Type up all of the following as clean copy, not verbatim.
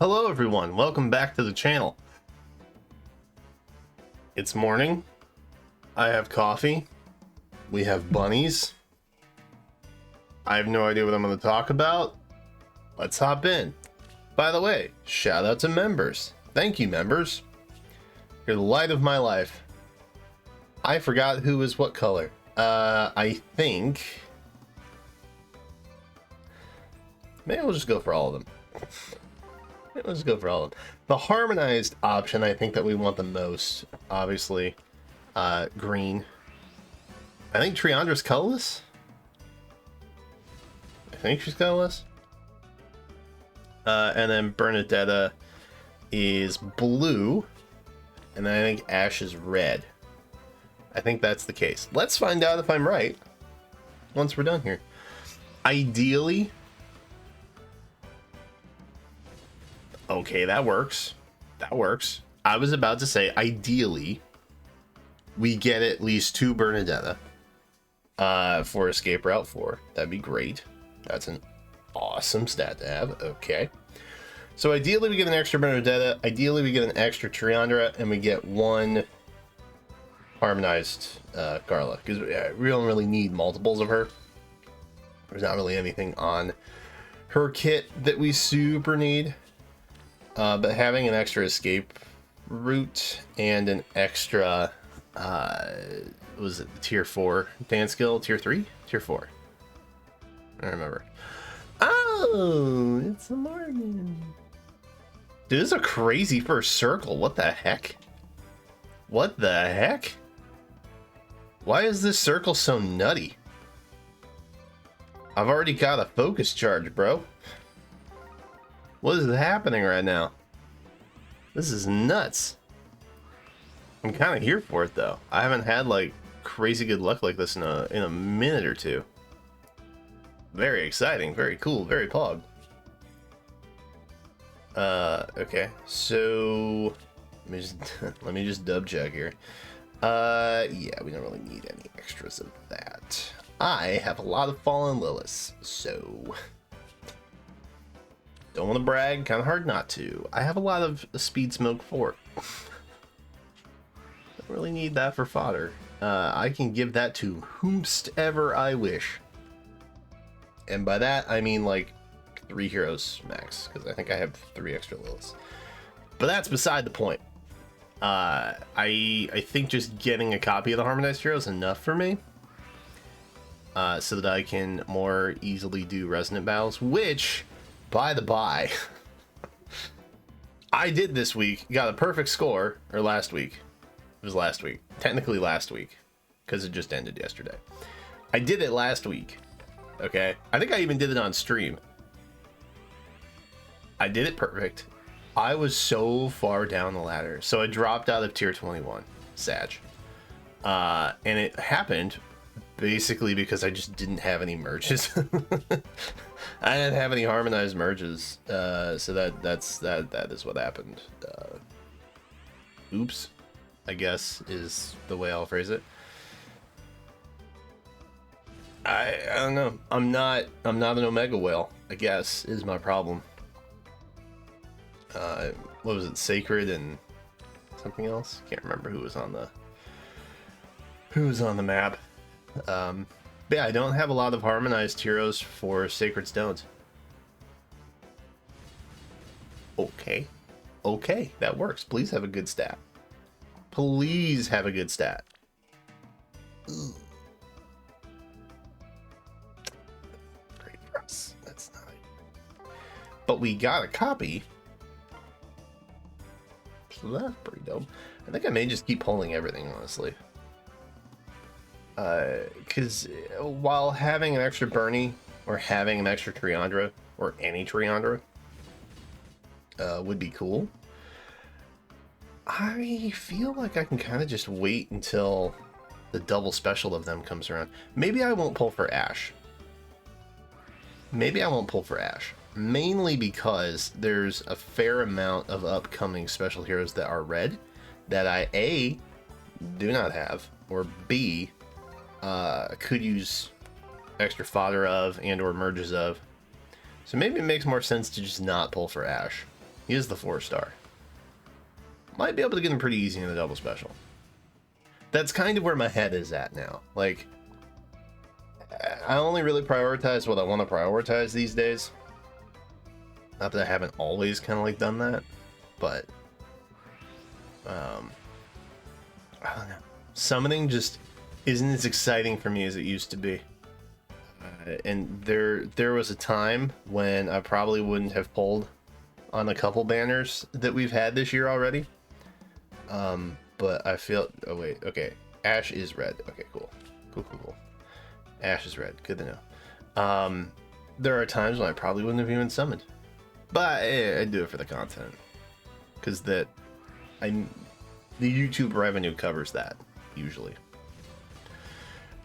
Hello everyone, welcome back to the channel. It's morning. I have coffee. We have bunnies. I have no idea what I'm going to talk about. Let's hop in. By the way, shout out to members. Thank you, members. You're the light of my life. I forgot who is what color. I think maybe we'll just go for all of them. Let's go for all of them. The harmonized option, I think that we want the most, obviously, green. I think Triandra's colorless. I think she's colorless. And then Bernadetta is blue. And then I think Ash is red. I think that's the case. Let's find out if I'm right once we're done here. Ideally... Okay, that works. That works. I was about to say, ideally, we get at least 2 Bernadetta for Escape Route 4. That'd be great. That's an awesome stat to have. Okay. So ideally, we get an extra Bernadetta. Ideally, we get an extra Triandra, and we get 1 harmonized Carla. Because we don't really need multiples of her. There's not really anything on her kit that we super need. But having an extra escape route and an extra, was it tier 4 dance skill? Tier 3? Tier 4. I don't remember. Oh, it's a Morgan. Dude, this is a crazy first circle. What the heck? What the heck? Why is this circle so nutty? I've already got a focus charge, bro. What is happening right now? This is nuts. I'm kind of here for it though. I haven't had like crazy good luck like this in a minute or two. Very exciting, very cool, very pog. Okay, so let me just dub check here. Yeah, we don't really need any extras of that. I have a lot of fallen Liliths, so. Don't want to brag, kind of hard not to. I have a lot of Speed Smoke 4. Don't really need that for fodder. I can give that to whomstever I wish. And by that, I mean like 3 heroes max, because I think I have 3 extra Liliths. But that's beside the point. I think just getting a copy of the Harmonized Hero is enough for me. So that I can more easily do Resonant Battles, which... By the by, I did this week, got a perfect score, or last week. It was last week. Technically last week, because it just ended yesterday. I did it last week, okay? I think I even did it on stream. I did it perfect. I was so far down the ladder. So I dropped out of tier 21, Sag. And it happened basically because I just didn't have any merges. I didn't have any harmonized merges, so that is what happened. Oops, I guess is the way I'll phrase it. I don't know. I'm not an Omega whale, I guess, is my problem. What was it? Sacred and something else? Can't remember who was on the map. But yeah, I don't have a lot of harmonized heroes for Sacred Stones. Okay. Okay, that works. Please have a good stat. Please have a good stat. Ooh. Great for us. That's not it. But we got a copy. So that's pretty dope. I think I may just keep pulling everything, honestly. Because while having an extra Bernie or having an extra Triandra or any Triandra would be cool, I feel like I can kind of just wait until the double special of them comes around. Maybe I won't pull for Ash. Maybe I won't pull for Ash. Mainly because there's a fair amount of upcoming special heroes that are red that I A, do not have, or B, could use extra fodder of and or merges of. So maybe it makes more sense to just not pull for Ash. He is the 4-star. Might be able to get him pretty easy in the double special. That's kind of where my head is at now. Like, I only really prioritize what I want to prioritize these days. Not that I haven't always kind of like done that, but I don't know. Summoning just isn't as exciting for me as it used to be. And there was a time when I probably wouldn't have pulled on a couple banners that we've had this year already. But I feel, oh wait, okay. Ash is red. Okay, cool. Cool. Ash is red. Good to know. There are times when I probably wouldn't have even summoned. But I do it for the content. Because the YouTube revenue covers that, usually.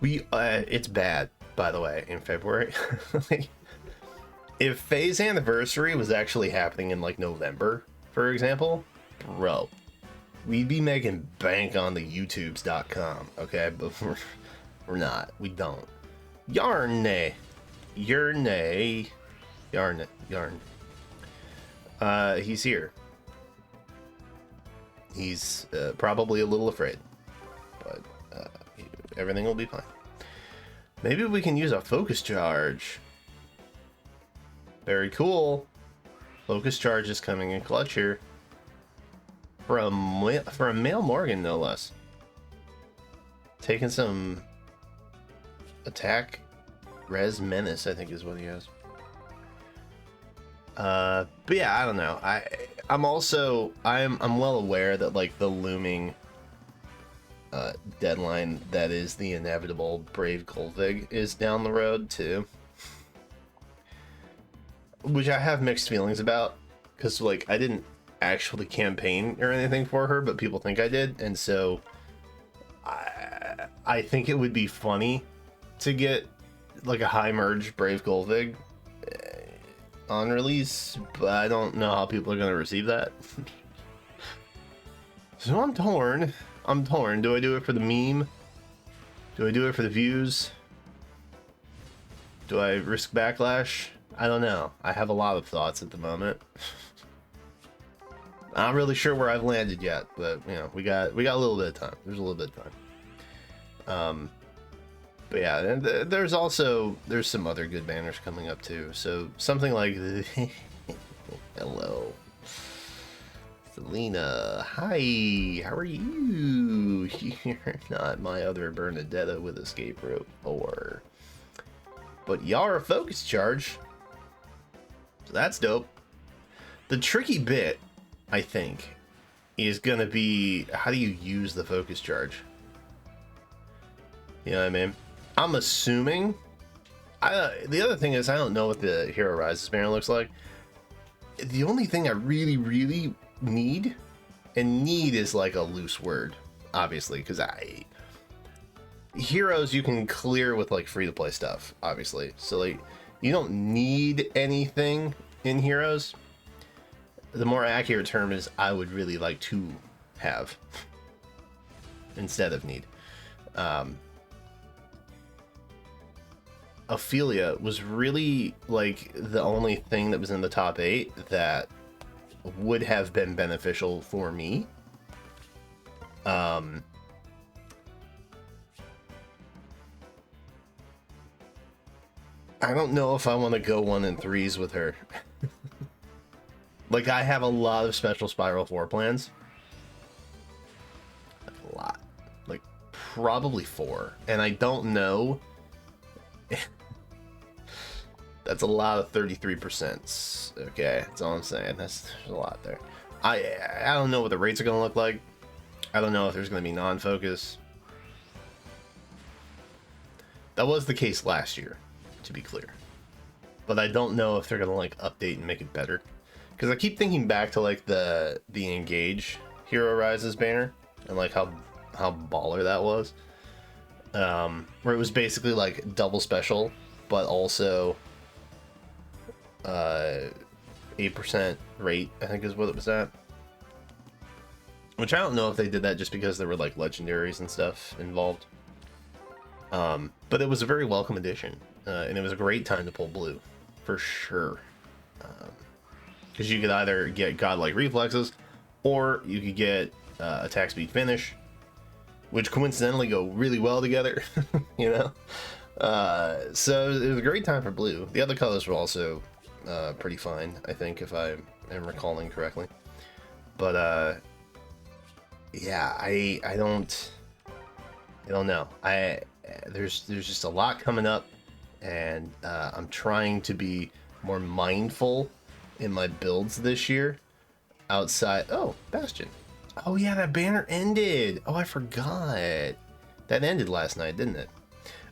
It's bad, by the way, in February. If FEH's anniversary was actually happening in like November, for example, bro, we'd be making bank on the YouTubes.com, okay? But we're not. We don't. Yarn. He's here. He's probably a little afraid, but everything will be fine. Maybe we can use a focus charge. Very cool. Focus charge is coming in clutch here. For a male Morgan, no less. Taking some attack. Res Menace, I think is what he has. But yeah, I don't know. I'm well aware that like the looming deadline that is the inevitable Brave Golvig is down the road too. Which I have mixed feelings about, because like I didn't actually campaign or anything for her, but people think I did, and so I think it would be funny to get like a high merge Brave Golvig on release, but I don't know how people are going to receive that. So I'm torn. Do I do it for the meme? Do I do it for the views? Do I risk backlash? I don't know. I have a lot of thoughts at the moment. I'm not really sure where I've landed yet, but you know, we got a little bit of time. There's a little bit of time. But yeah, and there's some other good banners coming up too. So something like hello, Selena. Hi, how are you? You're not my other Bernadetta with escape rope 4, but Yara focus charge. So that's dope. The tricky bit, I think, is gonna be how do you use the focus charge? You know what I mean? I'm assuming. The other thing is I don't know what the Hero Rises banner looks like. The only thing I really need, and need is like a loose word, obviously, because heroes you can clear with like free to play stuff, obviously. So like you don't need anything in heroes. The more accurate term is I would really like to have instead of need. Ophelia was really like the only thing that was in the top 8 that would have been beneficial for me. I don't know if I want to go 1 and 3s with her. Like, I have a lot of special Spiral 4 plans. A lot. Like, probably 4. And I don't know. That's a lot of 33%. Okay, that's all I'm saying. There's a lot there. I don't know what the rates are going to look like. I don't know if there's going to be non-focus. That was the case last year, to be clear. But I don't know if they're going to, like, update and make it better. Because I keep thinking back to, like, the Engage Hero Rises banner. And, like, how baller that was. Where it was basically, like, double special, but also 8% rate, I think is what it was at. Which I don't know if they did that just because there were like legendaries and stuff involved. But it was a very welcome addition, and it was a great time to pull blue, for sure. because you could either get godlike reflexes, or you could get attack speed finish, which coincidentally go really well together. You know, so it was a great time for blue. The other colors were also pretty fine, I think, if I am recalling correctly. But yeah, I don't know. There's just a lot coming up, and I'm trying to be more mindful in my builds this year. Outside, oh, Bastion. Oh yeah, that banner ended. Oh, I forgot. That ended last night, didn't it?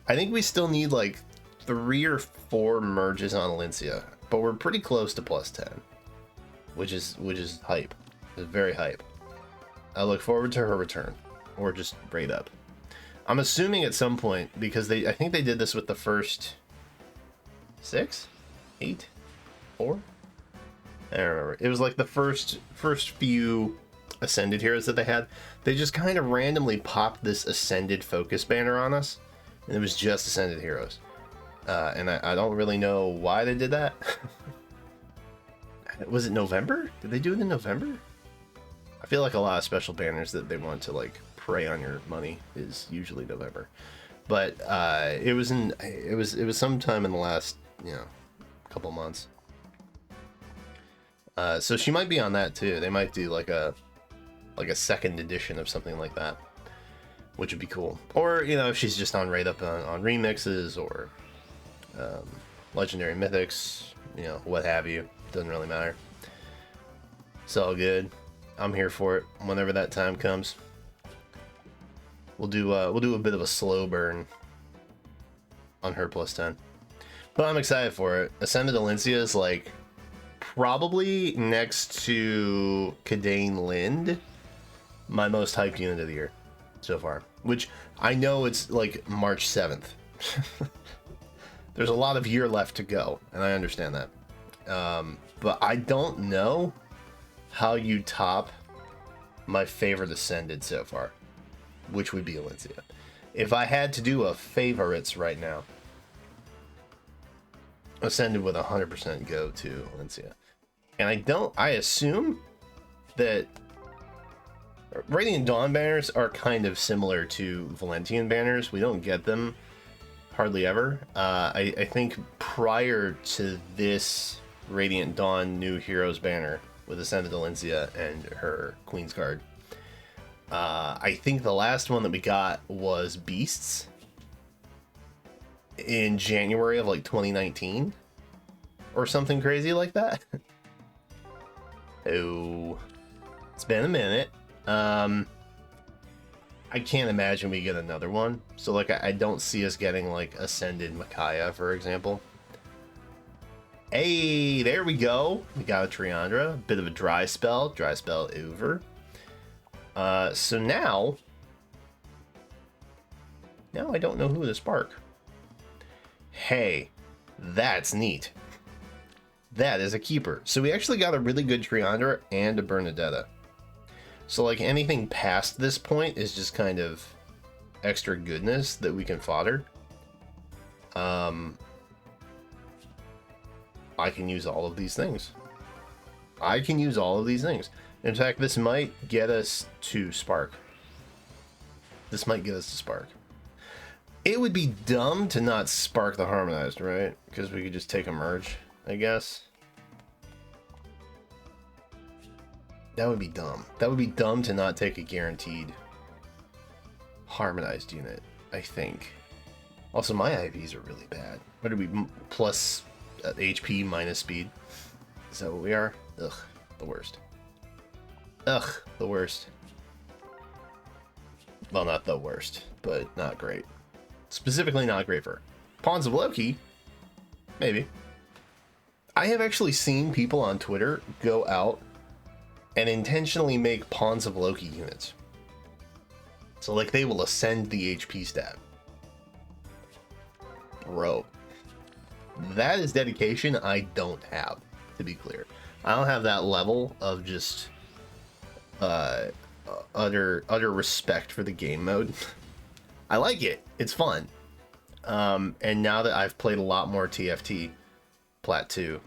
I think we still need like 3 or 4 merges on Alencia, but we're pretty close to +10, which is hype. It's very hype. I look forward to her return, or just braid up. I'm assuming at some point, because I think they did this with the first 6, 8, 4. I don't remember. It was like the first few Ascended heroes that they had. They just kind of randomly popped this Ascended focus banner on us, and it was just Ascended heroes. And I don't really know why they did that. Was it November? Did they do it in November? I feel like a lot of special banners that they want to like prey on your money is usually November, but it was sometime in the last couple months. So she might be on that too. They might do like a second edition of something like that, which would be cool. Or if she's just on right up on remixes or legendary mythics, what have you. Doesn't really matter. It's all good. I'm here for it whenever that time comes. We'll do a bit of a slow burn on her +10, but I'm excited for it. Ascended Alencia is like probably next to Kadane Lind my most hyped unit of the year so far, which I know it's like March 7th. There's a lot of year left to go, and I understand that. But I don't know how you top my favorite Ascended so far, which would be Alencia. If I had to do a favorites right now, Ascended would 100% go to Alencia. And I assume that Radiant Dawn banners are kind of similar to Valentian banners. We don't get them hardly ever. I think prior to this Radiant Dawn new Heroes banner with Ascended Alencia and her Queen's Guard, I think the last one that we got was Beasts in January of like 2019 or something crazy like that. Oh, it's been a minute. I can't imagine we get another one. So like I don't see us getting like Ascended Micaiah, for example. Hey, there we go. We got a Triandra, a bit of a dry spell over. So now I don't know who to spark. Hey, that's neat. That is a keeper. So we actually got a really good Triandra and a Bernadetta. So like anything past this point is just kind of extra goodness that we can fodder. I can use all of these things. In fact, this might get us to Spark. It would be dumb to not Spark the Harmonized, right? Because we could just take a merge, I guess. That would be dumb. That would be dumb to not take a guaranteed Harmonized unit, I think. Also, my IVs are really bad. What are we? Plus HP minus speed. Is that what we are? Ugh, the worst. Well, not the worst, but not great. Specifically not great for Pawns of Loki. Maybe. I have actually seen people on Twitter go out and intentionally make Pawns of Loki units. So like they will ascend the HP stat. Bro. That is dedication I don't have, to be clear. I don't have that level of just utter respect for the game mode. I like it. It's fun. And now that I've played a lot more TFT Plat 2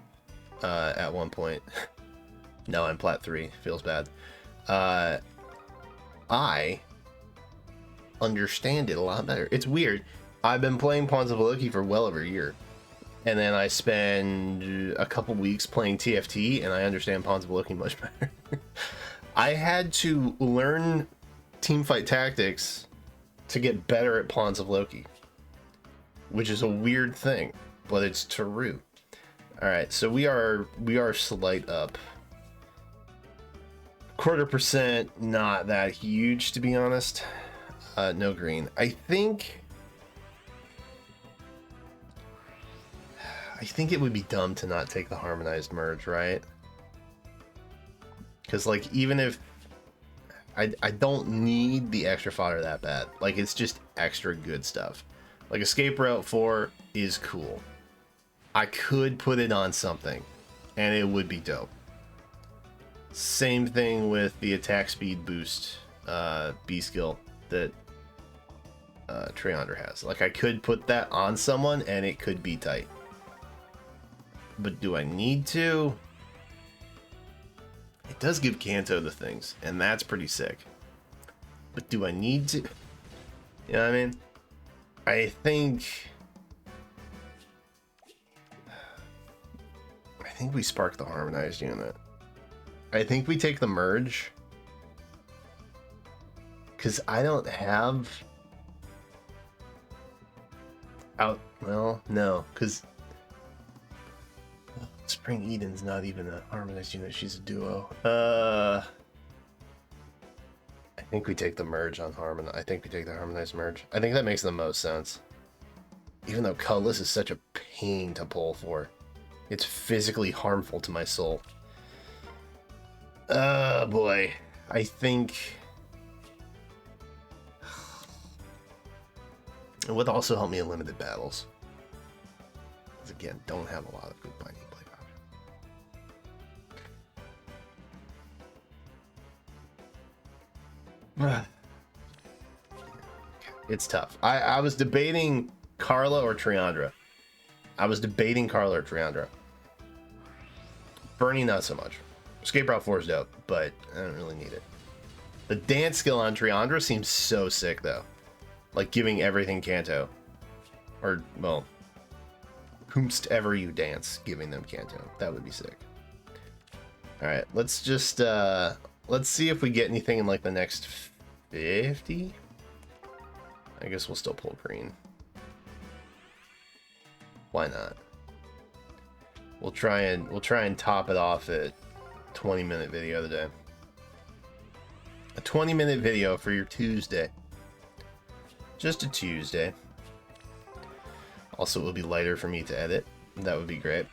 at one point, No, I'm plat 3. Feels bad. I understand it a lot better. It's weird. I've been playing Pawns of Loki for well over a year. And then I spend a couple weeks playing TFT, and I understand Pawns of Loki much better. I had to learn teamfight tactics to get better at Pawns of Loki, which is a weird thing, but it's true. All right, so we are slight up. 1/4%, not that huge, to be honest. No green. I think it would be dumb to not take the harmonized merge, right? Because, like, even if I don't need the extra fodder that bad, like, it's just extra good stuff. Like, Escape Route 4 is cool. I could put it on something, and it would be dope. Same thing with the attack speed boost B skill that Triandra has. Like, I could put that on someone, and it could be tight. But do I need to? It does give Kanto the things, and that's pretty sick. But do I need to? You know what I mean? I think we spark the harmonized unit. I think we take the merge. Because I don't have... Well, no. Because Spring Eden's not even a harmonized unit. She's a duo. I think we take the merge on I think we take the harmonized merge. I think that makes the most sense. Even though Colorless is such a pain to pull for. It's physically harmful to my soul. Boy. I think... It would also help me in limited battles. Because again, don't have a lot of good binding blade options. It's tough. I was debating Carla or Triandra. Bernie, not so much. Escape Route 4 is dope, but I don't really need it. The dance skill on Triandra seems so sick, though. Like, giving everything Kanto. Or, well, whomst ever you dance, giving them Kanto. That would be sick. Alright, let's just, let's see if we get anything in, like, the next 50? I guess we'll still pull green. Why not? We'll try and top it off at 20-minute video of the day. A 20-minute video for your Tuesday. Just a Tuesday. Also, it will be lighter for me to edit. That would be great.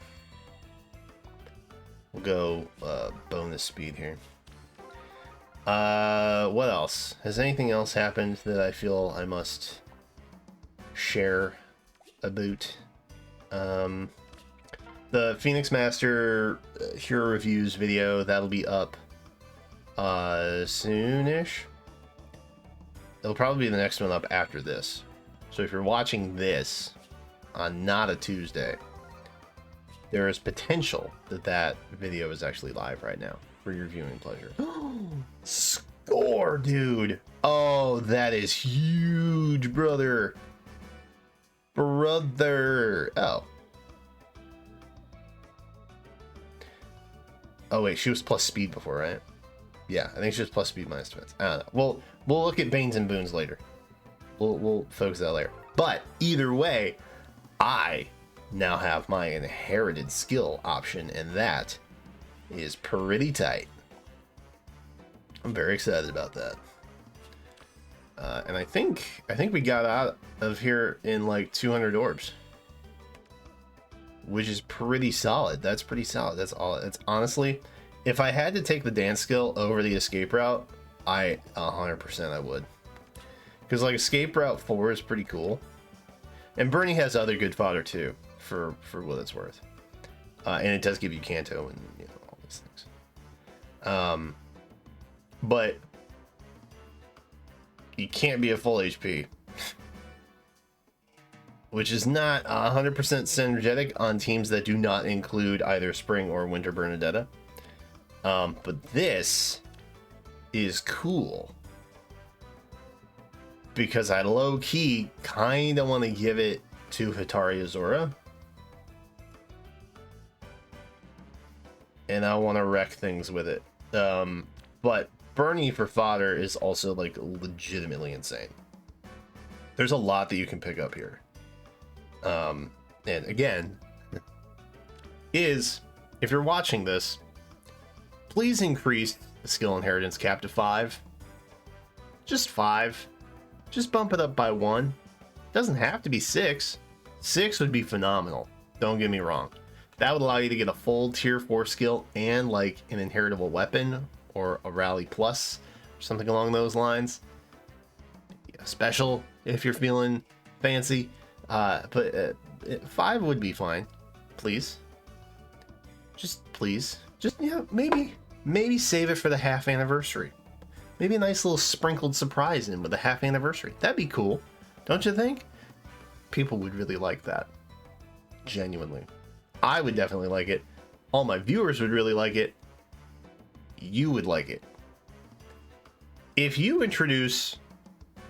We'll go bonus speed here. What else? Has anything else happened that I feel I must share about? The Phoenix Master Hero Reviews video, that'll be up soonish. It'll probably be the next one up after this. So if you're watching this on not a Tuesday, there is potential that that video is actually live right now for your viewing pleasure. Score, dude! Oh, that is huge, brother! Oh. Oh wait, she was plus speed before, right? Yeah, I think she was plus speed minus defense. I don't know. We'll look at Banes and Boons later. We'll focus that later. But either way, I now have my inherited skill option, and that is pretty tight. I'm very excited about that. And I think we got out of here in like 200 orbs, which is pretty solid. That's pretty solid. That's all. That's honestly, if I had to take the dance skill over the escape route, 100% I would. Because like Escape Route 4 is pretty cool, and Bernie has other good fodder too, for what it's worth. And it does give you Kanto and all these things. But you can't be a full HP, which is not 100% synergetic on teams that do not include either Spring or Winter Bernadetta. But this is cool because I low-key kind of want to give it to Hitaru Azura. And I want to wreck things with it. But Bernie for fodder is also like legitimately insane. There's a lot that you can pick up here. And again, if you're watching this, please increase the skill inheritance cap to 5. Just 5. Just bump it up by 1. Doesn't have to be 6. 6 would be phenomenal. Don't get me wrong. That would allow you to get a full tier 4 skill and like an inheritable weapon or a rally plus or something along those lines. Yeah, special if you're feeling fancy. But 5 would be fine. Please. Just please. Just, yeah, maybe save it for the half anniversary. Maybe a nice little sprinkled surprise in with the half anniversary. That'd be cool. Don't you think? People would really like that. Genuinely. I would definitely like it. All my viewers would really like it. You would like it. If you introduce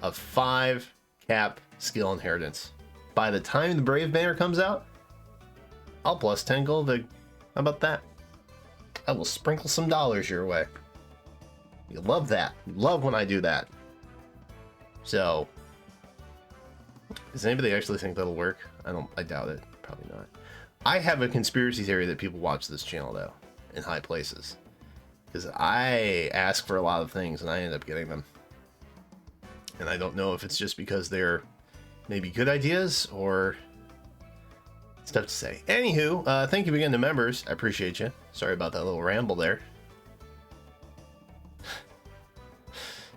a 5 cap skill inheritance, by the time the Brave Banner comes out, I'll plus 10 gold. How about that? I will sprinkle some dollars your way. You love that. You love when I do that. So, does anybody actually think that'll work? I doubt it. Probably not. I have a conspiracy theory that people watch this channel though, in high places. Because I ask for a lot of things and I end up getting them. And I don't know if it's just because they're maybe good ideas or stuff to say. Anywho, thank you again to members. I appreciate you. Sorry about that little ramble there.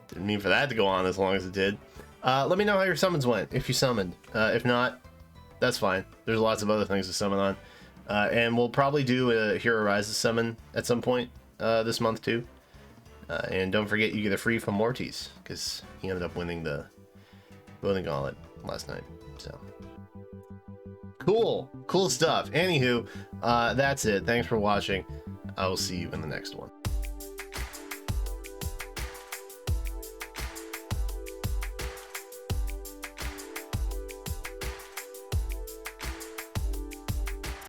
Didn't mean for that to go on as long as it did. Let me know how your summons went, if you summoned. If not, that's fine. There's lots of other things to summon on. And we'll probably do a Hero Rises summon at some point this month too. And don't forget you get a free from Mortis, because he ended up winning the voting gauntlet last night. So cool stuff. Anywho, that's it. Thanks for watching. I will see you in the next one.